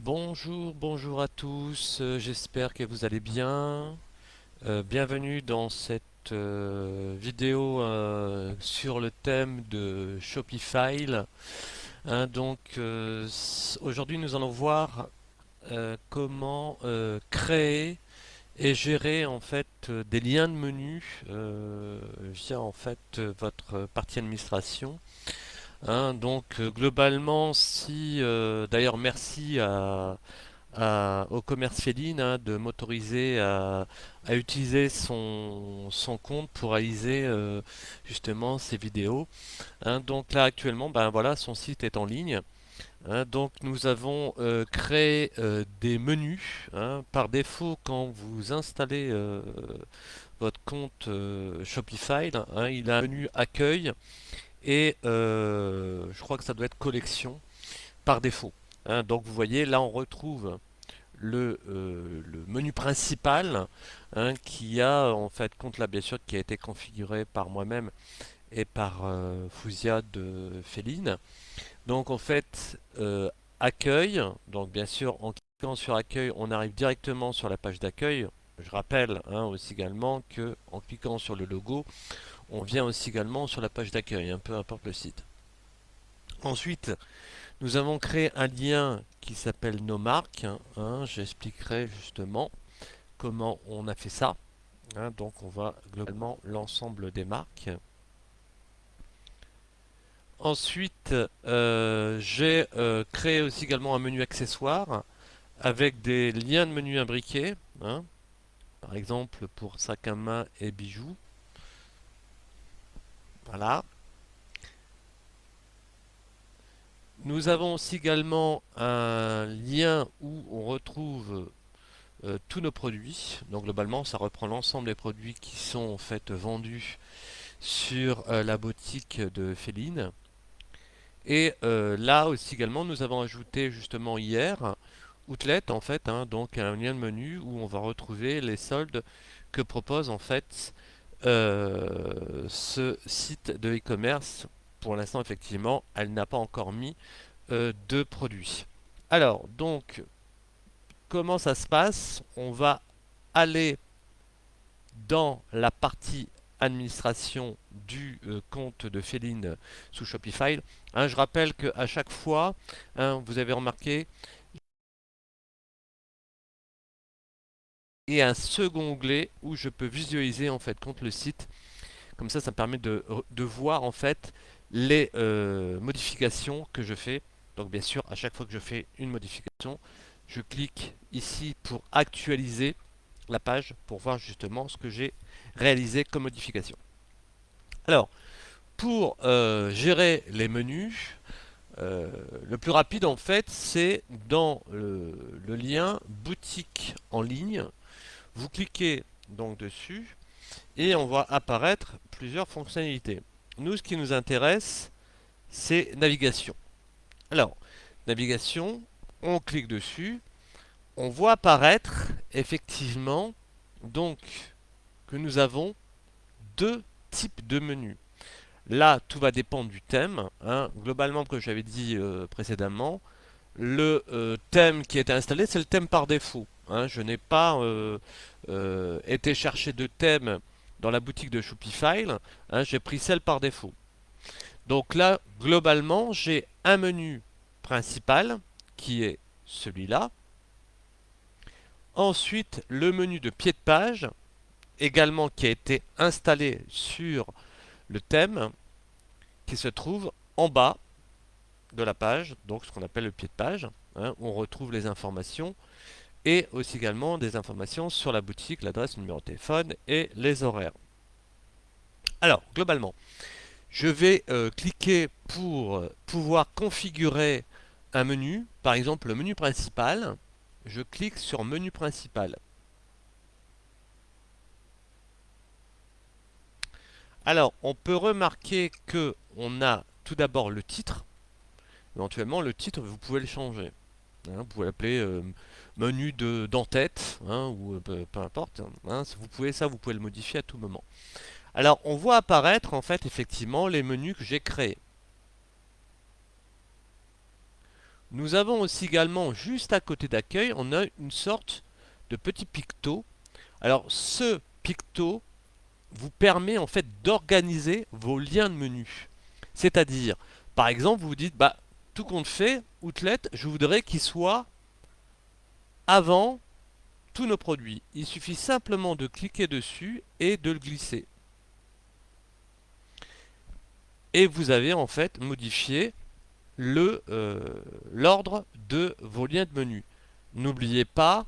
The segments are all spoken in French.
Bonjour à tous, j'espère que vous allez bien. Bienvenue dans cette vidéo sur le thème de Shopify. Aujourd'hui nous allons voir comment créer et gérer en fait des liens de menu via en fait votre partie administration. Globalement, si d'ailleurs merci au commerce féline de m'autoriser à utiliser son compte pour réaliser justement ces vidéos. Donc là actuellement, ben voilà, son site est en ligne. Donc nous avons créé des menus. Par défaut, quand vous installez votre compte Shopify, il a un menu accueil et je crois que ça doit être collection par défaut. Donc vous voyez, là on retrouve le menu principal qui a en fait compte là bien sûr qui a été configuré par moi-même et par Fousia de Féline. Donc en fait accueil, donc bien sûr en cliquant sur accueil on arrive directement sur la page d'accueil. Je rappelle aussi également que en cliquant sur le logo on vient aussi également sur la page d'accueil, peu importe le site. Ensuite, nous avons créé un lien qui s'appelle nos marques. J'expliquerai justement comment on a fait ça. Donc on va globalement l'ensemble des marques. Ensuite, j'ai créé aussi également un menu accessoire avec des liens de menu imbriqués. Par exemple pour sac à main et bijoux. Voilà. Nous avons aussi également un lien où on retrouve tous nos produits. Donc globalement, ça reprend l'ensemble des produits qui sont en fait vendus sur la boutique de Féline. Et là aussi également, nous avons ajouté justement hier Outlet en fait, donc un lien de menu où on va retrouver les soldes que propose en fait ce site de e-commerce. Pour l'instant, effectivement, elle n'a pas encore mis de produits. Alors, donc, comment ça se passe? On va aller dans la partie administration du compte de Féline sous Shopify. Je rappelle qu'à chaque fois, vous avez remarqué, il y a un second onglet où je peux visualiser en fait contre le site. Comme ça me permet de voir en fait les modifications que je fais. Donc bien sûr, à chaque fois que je fais une modification, je clique ici pour actualiser la page pour voir justement ce que j'ai réalisé comme modification. Alors, pour gérer les menus, le plus rapide en fait, c'est dans le lien boutique en ligne. Vous cliquez donc dessus et on voit apparaître plusieurs fonctionnalités. Nous, ce qui nous intéresse, c'est navigation. Alors, navigation, on clique dessus, on voit apparaître effectivement donc que nous avons deux types de menus. Là, tout va dépendre du thème. Globalement, comme j'avais dit précédemment, le thème qui est installé, c'est le thème par défaut. Je n'ai pas été chercher de thème dans la boutique de Shopify. J'ai pris celle par défaut. Donc là, globalement, j'ai un menu principal qui est celui-là. Ensuite, le menu de pied de page, également qui a été installé sur le thème, qui se trouve en bas de la page, donc ce qu'on appelle le pied de page, où on retrouve les informations et aussi également des informations sur la boutique, l'adresse, le numéro de téléphone et les horaires. Alors, globalement, je vais cliquer pour pouvoir configurer un menu, par exemple le menu principal. Je clique sur menu principal. Alors, on peut remarquer que on a tout d'abord le titre. Éventuellement, le titre, vous pouvez le changer. Vous pouvez l'appeler menu d'en-tête, ou peu importe. Vous pouvez le modifier à tout moment. Alors, on voit apparaître en fait effectivement les menus que j'ai créés. Nous avons aussi également, juste à côté d'accueil, on a une sorte de petit picto. Alors, ce picto vous permet en fait d'organiser vos liens de menu. C'est-à-dire, par exemple, vous vous dites, bah, tout compte fait, Outlet, je voudrais qu'il soit avant tous nos produits. Il suffit simplement de cliquer dessus et de le glisser. Et vous avez en fait modifié l'ordre de vos liens de menu. N'oubliez pas,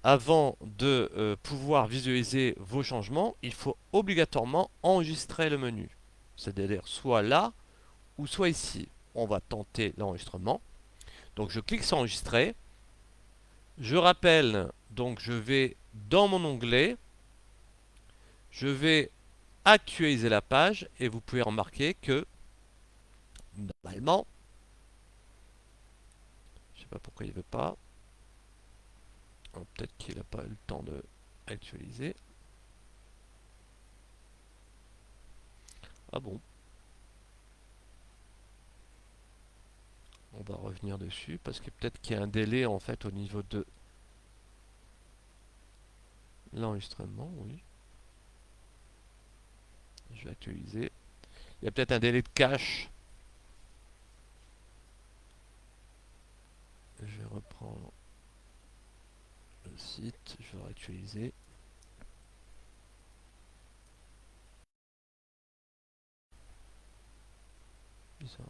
avant de pouvoir visualiser vos changements, il faut obligatoirement enregistrer le menu. C'est-à-dire soit là ou soit ici. On va tenter l'enregistrement. Donc je clique sur enregistrer. Je rappelle, donc je vais dans mon onglet, je vais actualiser la page et vous pouvez remarquer que normalement, je ne sais pas pourquoi il ne veut pas, peut-être qu'il n'a pas eu le temps de actualiser. Ah bon. On va revenir dessus parce que peut-être qu'il y a un délai en fait au niveau de l'enregistrement, oui. Je vais actualiser. Il y a peut-être un délai de cache. Je vais reprendre le site, je vais réactualiser. Ça.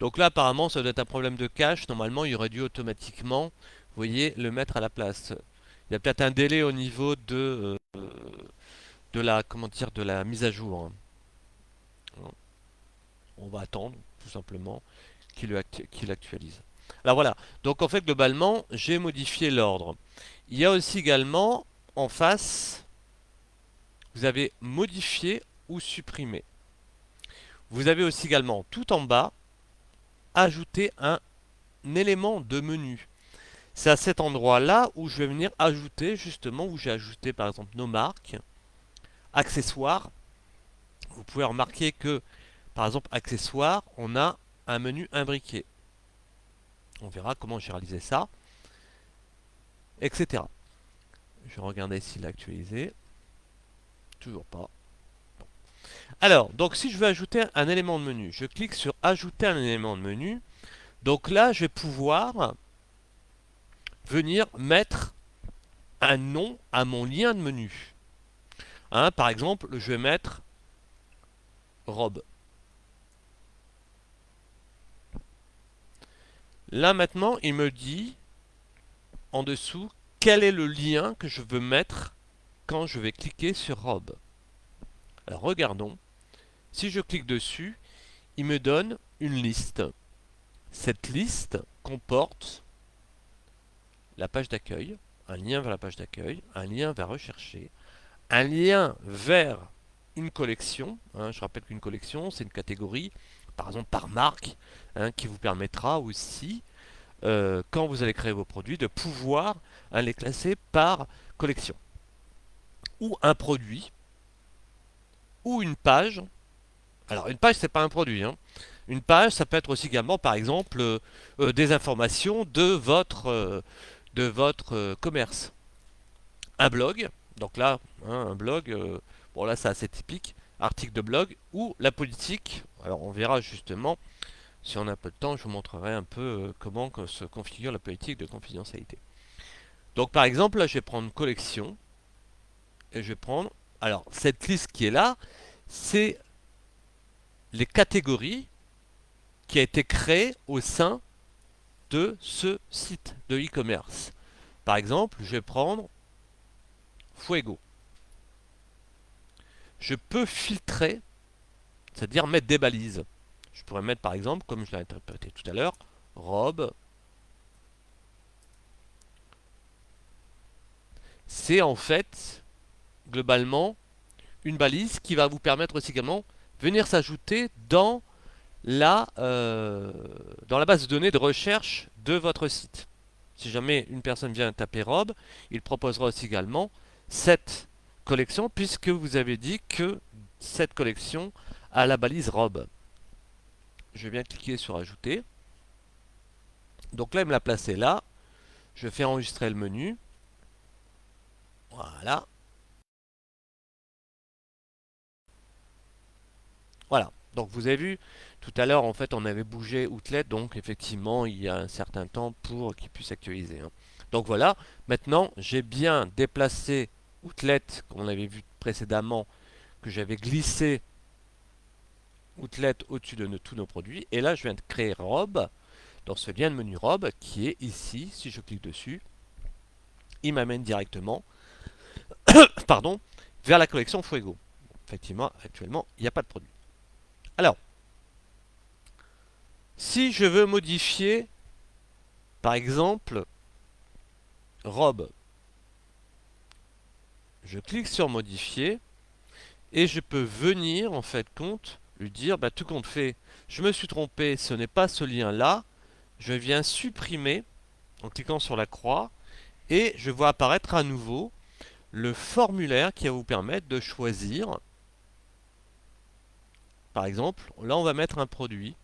Donc là apparemment ça doit être un problème de cache. Normalement il aurait dû automatiquement, vous voyez, le mettre à la place. Il y a peut-être un délai au niveau de la, comment dire, de la mise à jour. On va attendre tout simplement qu'il actualise. Alors voilà, donc en fait globalement j'ai modifié l'ordre. Il y a aussi également en face, vous avez modifié ou supprimé. Vous avez aussi également tout en bas ajouter un élément de menu. C'est à cet endroit-là où je vais venir ajouter justement, où j'ai ajouté par exemple nos marques, accessoires. Vous pouvez remarquer que par exemple accessoires, on a un menu imbriqué. On verra comment j'ai réalisé ça, etc. Je vais regarder s'il l'a actualisé. Toujours pas. Bon. Alors, donc si je veux ajouter un élément de menu, je clique sur ajouter un élément de menu. Donc là, je vais pouvoir venir mettre un nom à mon lien de menu. Hein, par exemple, je vais mettre robe. Là maintenant, il me dit en dessous quel est le lien que je veux mettre quand je vais cliquer sur robe. Alors regardons. Si je clique dessus, il me donne une liste. Cette liste comporte la page d'accueil, un lien vers la page d'accueil, un lien vers rechercher, un lien vers une collection. Hein, je rappelle qu'une collection, c'est une catégorie, par exemple par marque, hein, qui vous permettra aussi, quand vous allez créer vos produits, de pouvoir les classer par collection. Ou un produit, ou une page. Alors une page, c'est pas un produit. Hein. Une page, ça peut être aussi également, par exemple, des informations de votre commerce. Un blog, donc là, hein, un blog, bon là c'est assez typique, article de blog, ou la politique. Alors on verra justement, si on a un peu de temps, je vous montrerai un peu comment se configure la politique de confidentialité. Donc par exemple, là je vais prendre collection, et je vais prendre, alors cette liste qui est là, c'est les catégories qui a été créées au sein de ce site de e-commerce. Par exemple, je vais prendre Fuego. Je peux filtrer, c'est-à-dire mettre des balises. Je pourrais mettre par exemple, comme je l'ai interprété tout à l'heure, robe. C'est en fait, globalement, une balise qui va vous permettre aussi également de venir s'ajouter dans la base de données de recherche de votre site. Si jamais une personne vient taper robe, il proposera aussi également cette collection puisque vous avez dit que cette collection a la balise robe. je viens cliquer sur ajouter. Donc là, il me l'a placé là. Je fais enregistrer le menu. Voilà. Voilà. Donc vous avez vu, tout à l'heure, en fait, on avait bougé Outlet. Donc effectivement, il y a un certain temps pour qu'il puisse actualiser, hein. Donc voilà. Maintenant, j'ai bien déplacé Outlet, qu'on avait vu précédemment, que j'avais glissé Outlet au-dessus de tous nos produits. Et là, je viens de créer robe dans ce lien de menu robe qui est ici. Si je clique dessus, il m'amène directement pardon, vers la collection Fuego. Effectivement, actuellement, il n'y a pas de produit. Alors, si je veux modifier, par exemple, robe, je clique sur modifier et je peux venir, en fait, compte, lui dire, bah, tout compte fait, je me suis trompé, ce n'est pas ce lien-là, je viens supprimer en cliquant sur la croix et je vois apparaître à nouveau le formulaire qui va vous permettre de choisir. Par exemple, là on va mettre un produit.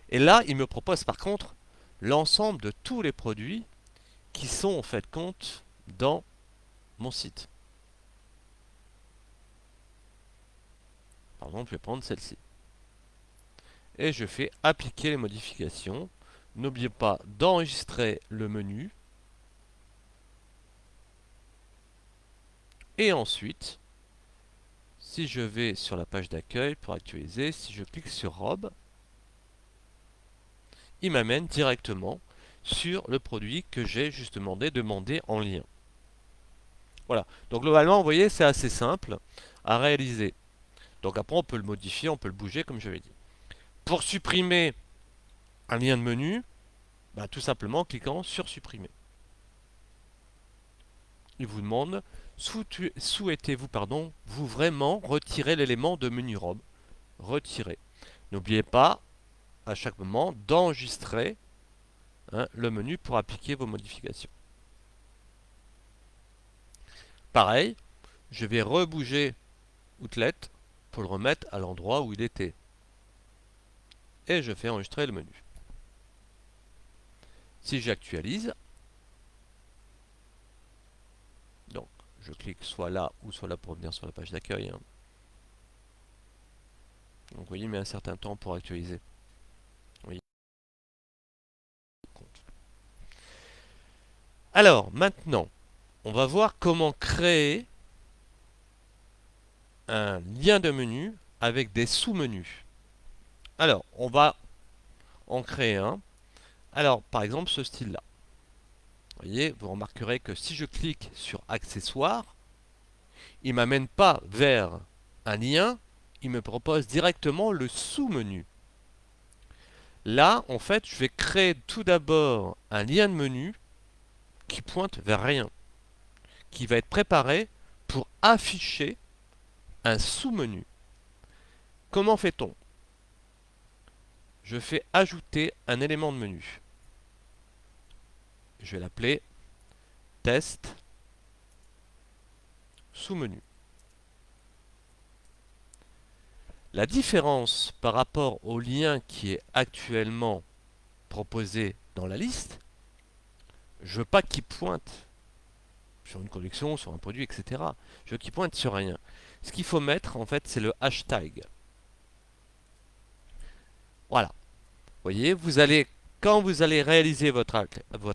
Et là, il me propose par contre l'ensemble de tous les produits qui sont en fait compte dans mon site. Par exemple, je vais prendre celle-ci. Et je fais appliquer les modifications. N'oubliez pas d'enregistrer le menu. Et ensuite, si je vais sur la page d'accueil pour actualiser, si je clique sur robe, il m'amène directement sur le produit que j'ai justement demandé en lien. Voilà. Donc globalement, vous voyez, c'est assez simple à réaliser. Donc après, on peut le modifier, on peut le bouger comme j'avais dit. Pour supprimer un lien de menu, bah, tout simplement en cliquant sur supprimer. Il vous demande, souhaitez-vous vous vraiment retirer l'élément de menu robe. Retirer. N'oubliez pas à chaque moment d'enregistrer, hein, le menu pour appliquer vos modifications. Pareil, je vais rebouger Outlet pour le remettre à l'endroit où il était. Et je fais enregistrer le menu. Si j'actualise, donc je clique soit là ou soit là pour venir sur la page d'accueil, hein. Donc vous voyez, il met un certain temps pour actualiser. Oui. Alors maintenant, on va voir comment créer un lien de menu avec des sous-menus. Alors, on va en créer un. Alors, par exemple, ce style-là. Vous voyez, vous remarquerez que si je clique sur accessoires, il ne m'amène pas vers un lien, il me propose directement le sous-menu. Là, en fait, je vais créer tout d'abord un lien de menu qui pointe vers rien, qui va être préparé pour afficher un sous-menu. Comment fait-on? Je fais ajouter un élément de menu. Je vais l'appeler test sous-menu. La différence par rapport au lien qui est actuellement proposé dans la liste, je veux pas qu'il pointe sur une collection, sur un produit, etc. Je veux qu'il pointe sur rien. Ce qu'il faut mettre, en fait, c'est le hashtag. Voilà. Vous voyez, quand vous allez réaliser votre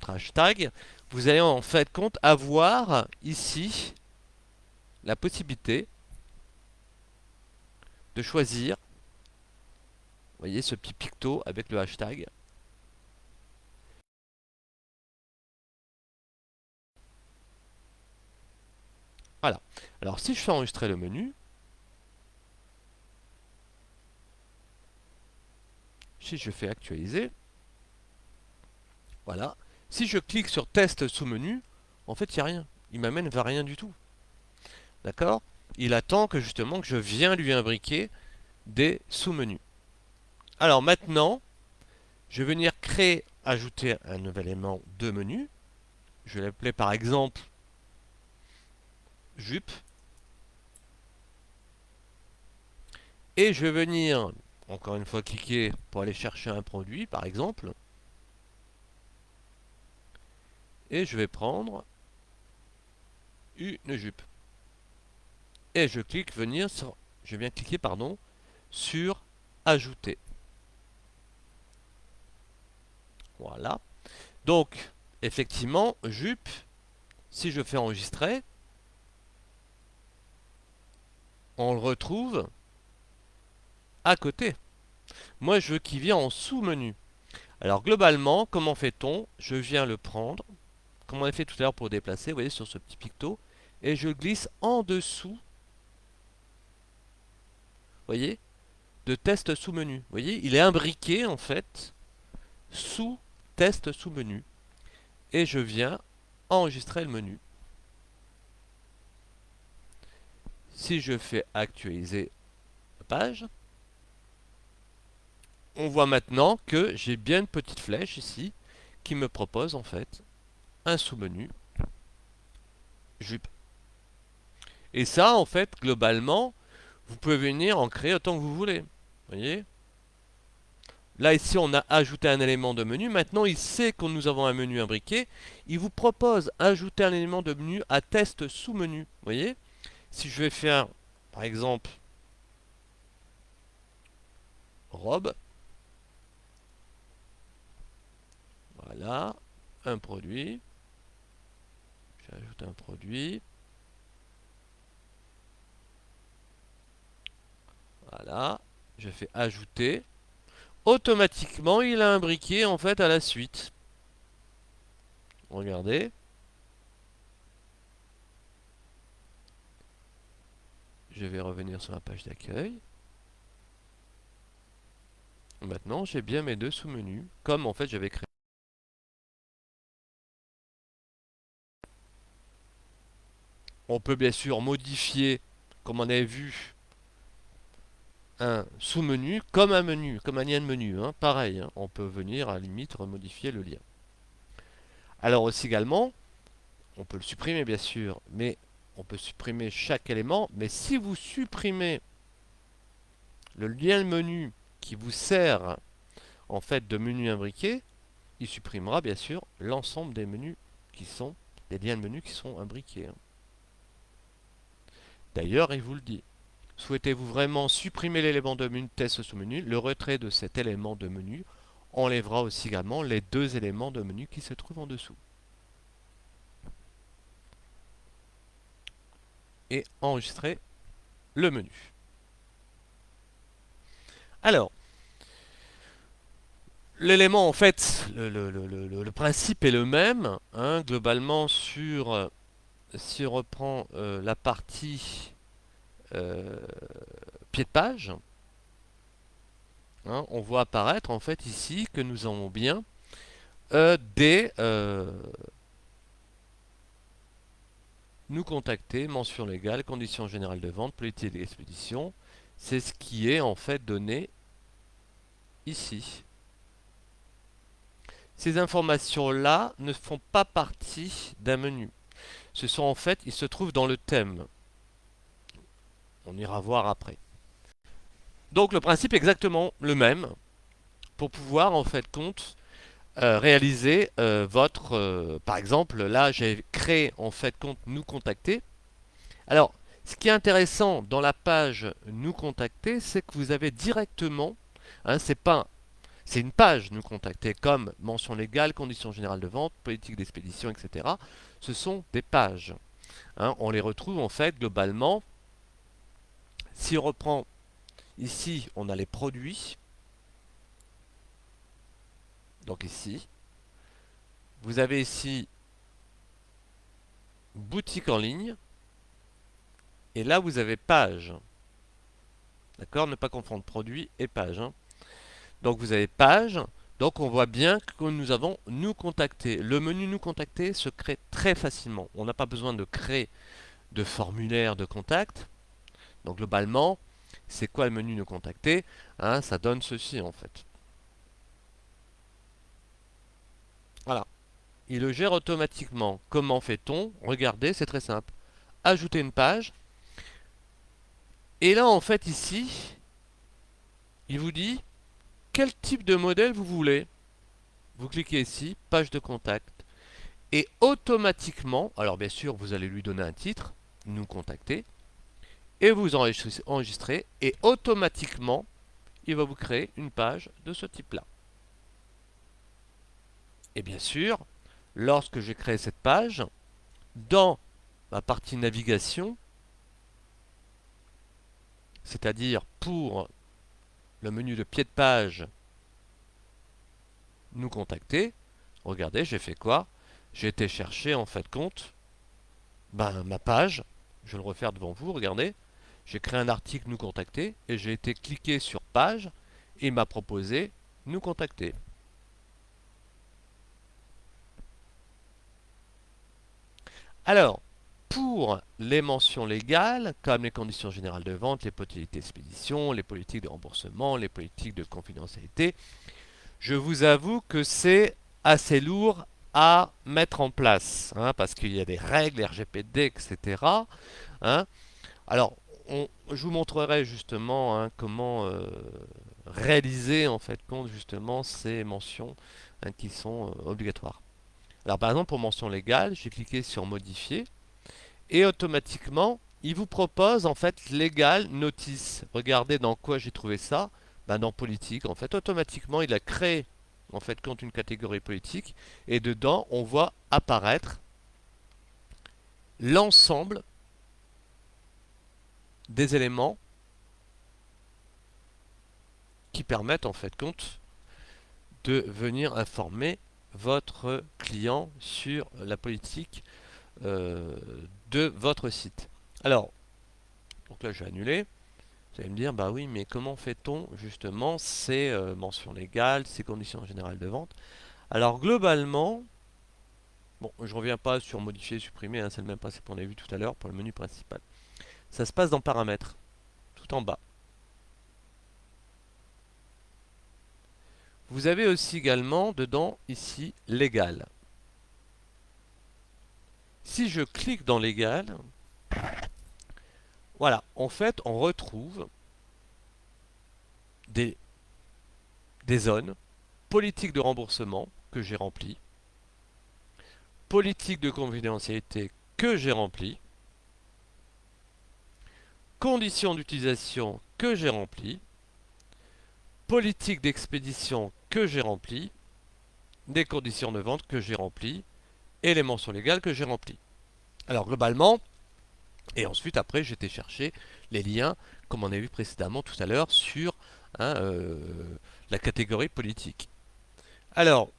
hashtag, vous allez en fait compte avoir ici la possibilité de choisir, vous voyez, ce petit picto avec le hashtag. Voilà. Alors si je fais enregistrer le menu, si je fais actualiser, voilà. Si je clique sur test sous-menu, en fait, il n'y a rien. Il m'amène vers rien du tout. D'accord? Il attend que justement que je viens lui imbriquer des sous-menus. Alors maintenant, je vais venir créer, ajouter un nouvel élément de menu. Je vais l'appeler par exemple jupe. Et je vais venir encore une fois cliquer pour aller chercher un produit par exemple. Et je vais prendre une jupe. Et je clique venir sur, je viens cliquer pardon, sur ajouter. Voilà. Donc, effectivement, jupe, si je fais enregistrer, on le retrouve à côté. Moi, je veux qu'il vienne en sous-menu. Alors, globalement, comment fait-on? Je viens le prendre, comme on a fait tout à l'heure pour déplacer, vous voyez, sur ce petit picto, et je glisse en dessous, vous voyez, de test sous-menu. Vous voyez, il est imbriqué, en fait, sous test sous-menu. Et je viens enregistrer le menu. Si je fais actualiser la page, on voit maintenant que j'ai bien une petite flèche ici qui me propose en fait un sous-menu jupe. Et ça, en fait, globalement, vous pouvez venir en créer autant que vous voulez. Vous voyez? Là, ici, on a ajouté un élément de menu. Maintenant, il sait que nous avons un menu imbriqué. Il vous propose ajouter un élément de menu à test sous-menu. Vous voyez? Si je vais faire, par exemple, robe. Voilà, un produit. J'ajoute un produit. Voilà, je fais ajouter. Automatiquement, il a imbriqué en fait à la suite. Regardez. Je vais revenir sur la page d'accueil. Maintenant, j'ai bien mes deux sous-menus, comme en fait j'avais créé. On peut bien sûr modifier, comme on avait vu, un sous-menu comme un menu, comme un lien de menu. Hein. Pareil, hein. On peut venir à la limite remodifier le lien. Alors aussi également, on peut le supprimer bien sûr, mais on peut supprimer chaque élément. Mais si vous supprimez le lien de menu qui vous sert en fait de menu imbriqué, il supprimera bien sûr l'ensemble des menus qui sont des liens de menu qui sont imbriqués. Hein. D'ailleurs, il vous le dit. Souhaitez-vous vraiment supprimer l'élément de menu test sous-menu? Le retrait de cet élément de menu enlèvera aussi également les deux éléments de menu qui se trouvent en dessous. Et enregistrer le menu. Alors, l'élément en fait, le principe est le même, hein, globalement sur, si on reprend la partie pied de page, hein, on voit apparaître en fait ici que nous avons bien des nous contacter, mention légale, conditions générales de vente, politique d'expédition. C'est ce qui est en fait donné ici. Ces informations-là ne font pas partie d'un menu. Ce sont en fait, ils se trouvent dans le thème. On ira voir après. Donc le principe est exactement le même pour pouvoir en fait compte réaliser votre, par exemple, là j'ai créé en fait compte nous contacter. Alors, ce qui est intéressant dans la page nous contacter, c'est que vous avez directement, hein, c'est une page nous contacter comme mention légale, conditions générales de vente, politique d'expédition, etc. Ce sont des pages. Hein, on les retrouve en fait globalement. Si on reprend ici, on a les produits. Donc ici, vous avez ici boutique en ligne. Et là, vous avez page. D'accord? Ne pas confondre produit et page. Hein. Donc vous avez page. Donc on voit bien que nous avons nous contacter. Le menu nous contacter se crée très facilement. On n'a pas besoin de créer de formulaire de contact. Donc globalement, c'est quoi le menu nous contacter? Hein, ça donne ceci en fait. Voilà. Il le gère automatiquement. Comment fait-on? Regardez, c'est très simple. Ajouter une page. Et là en fait ici, il vous dit quel type de modèle vous voulez. Vous cliquez ici, page de contact. Et automatiquement, alors bien sûr, vous allez lui donner un titre, nous contacter, et vous enregistrez, et automatiquement, il va vous créer une page de ce type-là. Et bien sûr, lorsque j'ai créé cette page, dans ma partie navigation, c'est-à-dire pour le menu de pied de page, nous contacter, regardez, j'ai fait quoi? J'ai été chercher en fait compte ma page, je vais le refaire devant vous, regardez, j'ai créé un article nous contacter et j'ai été cliquer sur page et il m'a proposé nous contacter. Alors, pour les mentions légales, comme les conditions générales de vente, les politiques d'expédition, les politiques de remboursement, les politiques de confidentialité, je vous avoue que c'est assez lourd à mettre en place, hein, parce qu'il y a des règles, RGPD, etc. Hein. Alors, je vous montrerai justement hein, comment réaliser en fait compte justement ces mentions hein, qui sont obligatoires. Alors par exemple pour mention légale, j'ai cliqué sur modifier et automatiquement il vous propose en fait légal notice. Regardez dans quoi j'ai trouvé ça, dans politique en fait automatiquement il a créé en fait compte une catégorie politique et dedans on voit apparaître l'ensemble des éléments qui permettent en fait compte de venir informer votre client sur la politique de votre site. Alors, donc là je vais annuler. Vous allez me dire, bah oui, mais comment fait-on justement ces mentions légales, ces conditions générales de vente? Alors globalement, bon, je reviens pas sur modifier, supprimer, hein, c'est le même principe qu'on a vu tout à l'heure pour le menu principal. Ça se passe dans paramètres, tout en bas. Vous avez aussi également dedans, ici, légal. Si je clique dans légal, voilà, en fait, on retrouve des zones, politique de remboursement que j'ai rempli, politique de confidentialité que j'ai rempli, conditions d'utilisation que j'ai rempli, politique d'expédition que j'ai rempli, des conditions de vente que j'ai rempli et les mentions légales que j'ai remplies. Alors globalement, et ensuite après j'étais chercher les liens comme on a vu précédemment tout à l'heure sur hein, la catégorie politique. Alors,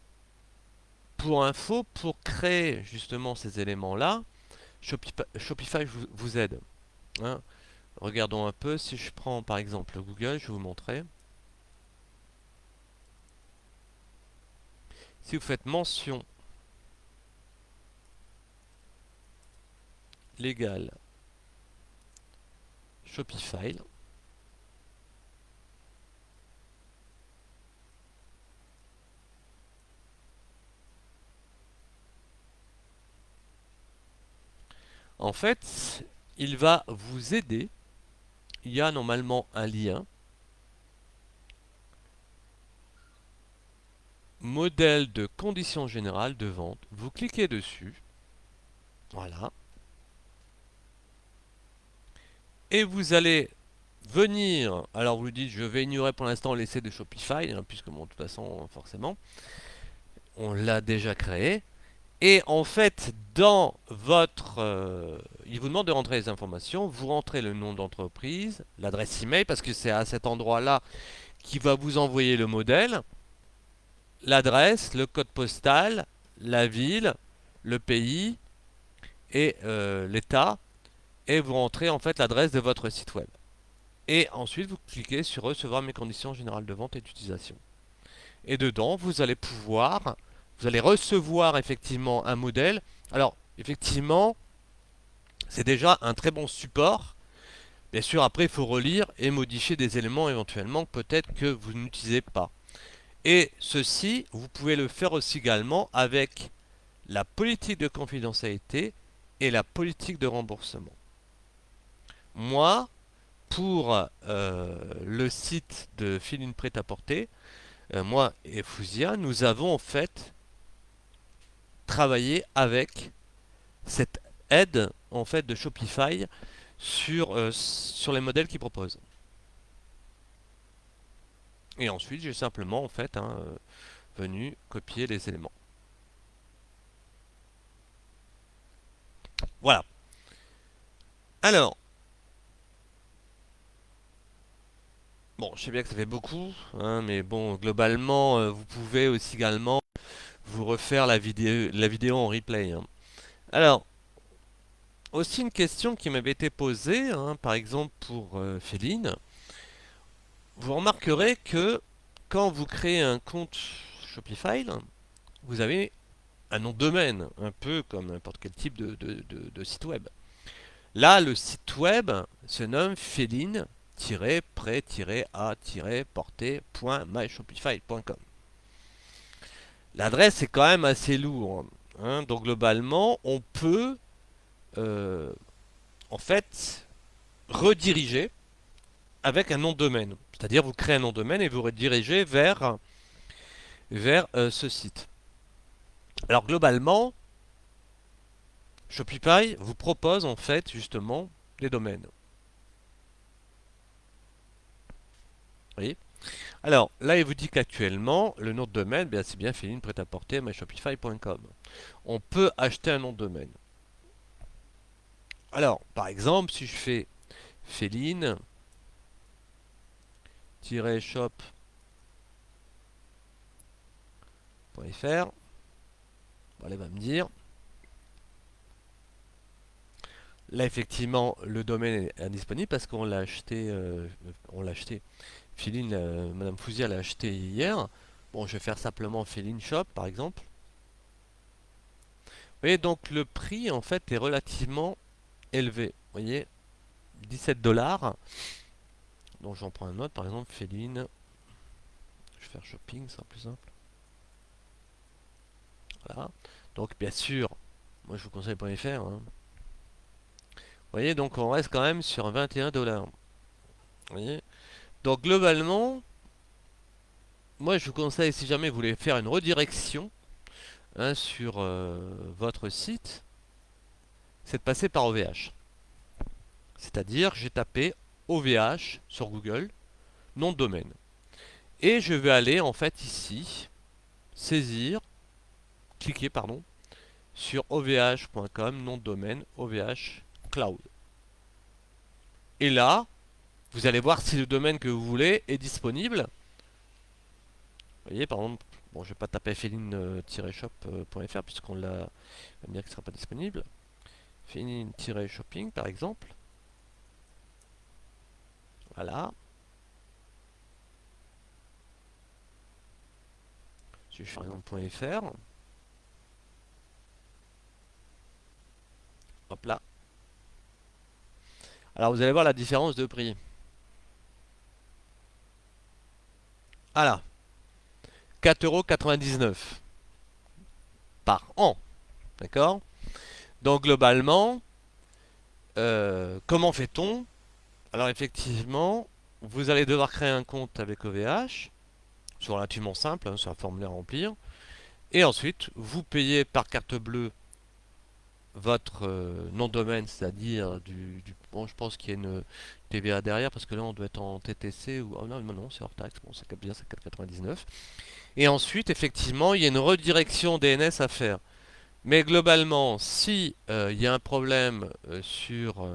pour info, pour créer justement ces éléments-là, Shopify vous aide. Hein. Regardons un peu, si je prends par exemple Google, je vais vous montrer. Si vous faites mention légale Shopify, en fait, il va vous aider. Il y a normalement un lien. Modèle de conditions générales de vente. Vous cliquez dessus. Voilà. Et vous allez venir. Alors vous dites, je vais ignorer pour l'instant l'essai de Shopify, hein, puisque bon, de toute façon, forcément, on l'a déjà créé. Et en fait, dans votre... il vous demande de rentrer les informations. Vous rentrez le nom d'entreprise, l'adresse email, parce que c'est à cet endroit-là qu'il va vous envoyer le modèle, l'adresse, le code postal, la ville, le pays et l'état. Et vous rentrez en fait l'adresse de votre site web. Et ensuite, vous cliquez sur recevoir mes conditions générales de vente et d'utilisation. Et dedans, vous allez pouvoir, vous allez recevoir effectivement un modèle. Alors, effectivement, c'est déjà un très bon support. Bien sûr, après, il faut relire et modifier des éléments éventuellement peut-être que vous n'utilisez pas. Et ceci, vous pouvez le faire aussi également avec la politique de confidentialité et la politique de remboursement. Moi, pour le site de Féline Prêt-à-Porter, moi et Fouzia, nous avons en fait travaillé avec cette aide en fait de Shopify sur les modèles qu'ils proposent. Et ensuite, j'ai simplement en fait venu copier les éléments. Voilà. Alors, bon, je sais bien que ça fait beaucoup, hein, mais bon, globalement, vous pouvez aussi également vous refaire la vidéo en replay, hein. Alors, aussi une question qui m'avait été posée, hein, par exemple pour Féline, vous remarquerez que quand vous créez un compte Shopify, vous avez un nom de domaine, un peu comme n'importe quel type de site web. Là, le site web se nomme féline-prêt-à-porter.myshopify.com. L'adresse est quand même assez lourde, hein, donc globalement, on peut euh, en fait rediriger avec un nom de domaine. C'est-à-dire vous créez un nom de domaine et vous redirigez vers ce site. Alors globalement, Shopify vous propose en fait justement des domaines. Vous voyez. Alors là, il vous dit qu'actuellement, le nom de domaine, bien, c'est bien Féline prêt-à-porter myshopify.com. On peut acheter un nom de domaine. Alors, par exemple, si je fais Féline-shop.fr, voilà, il va me dire. Là, effectivement, le domaine est indisponible parce qu'on l'a acheté. On l'a acheté. Féline, Madame Fouzia l'a acheté hier. Bon, je vais faire simplement Féline Shop, par exemple. Vous voyez, donc le prix, en fait, est relativement élevé. Vous voyez, 17 dollars. Donc, j'en prends un autre, par exemple, Féline. Je vais faire shopping, c'est plus simple. Voilà. Donc, bien sûr, moi, je vous conseille .fr, hein. Vous voyez, donc on reste quand même sur 21 dollars. Vous voyez. Donc, globalement, moi, je vous conseille, si jamais vous voulez faire une redirection, hein, sur votre site, c'est de passer par OVH. C'est-à-dire, j'ai tapé OVH sur Google, nom de domaine. Et je vais aller, en fait, ici, saisir, cliquer, pardon, sur ovh.com, nom de domaine, OVH Cloud. Et là, vous allez voir si le domaine que vous voulez est disponible. Vous voyez, par exemple, bon, je vais pas taper féline-shop.fr puisqu'on l'a, il va me dire qu'il ne sera pas disponible. Féline-shopping, par exemple. Voilà. Si je fais par exemple .fr. Hop là. Alors vous allez voir la différence de prix. Voilà. 4,99 € par an. D'accord. Donc globalement, comment fait-on? Alors effectivement, vous allez devoir créer un compte avec OVH. C'est relativement simple, hein, c'est un formulaire à remplir. Et ensuite, vous payez par carte bleue votre nom de domaine, c'est-à-dire bon, je pense qu'il y a une TVA derrière, parce que là, on doit être en TTC, ou... Oh non, non, c'est hors taxe, bon, ça capte bien, c'est 4,99 €. Et ensuite, effectivement, il y a une redirection DNS à faire. Mais globalement, si il y a un problème sur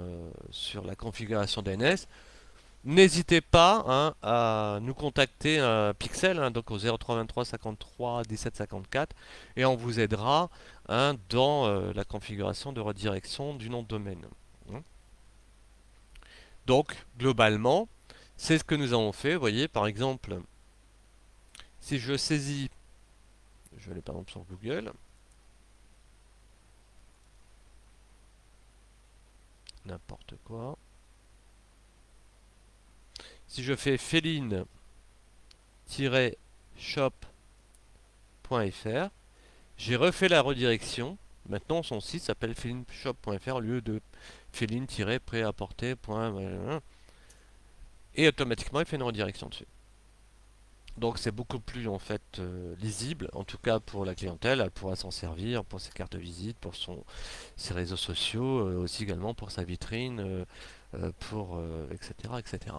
la configuration DNS, n'hésitez pas, hein, à nous contacter Pixel, hein, donc au 03 23 53 17 54, et on vous aidera, hein, dans la configuration de redirection du nom de domaine, hein. Donc, globalement, c'est ce que nous avons fait. Vous voyez, par exemple, si je saisis, je vais aller par exemple sur Google, n'importe quoi. Si je fais féline-shop.fr, j'ai refait la redirection. Maintenant, son site s'appelle félineshop.fr au lieu de féline-prêt-à-porter. et automatiquement il fait une redirection dessus. Donc c'est beaucoup plus en fait lisible, en tout cas pour la clientèle, elle pourra s'en servir pour ses cartes de visite, pour ses réseaux sociaux, aussi également pour sa vitrine, etc., etc.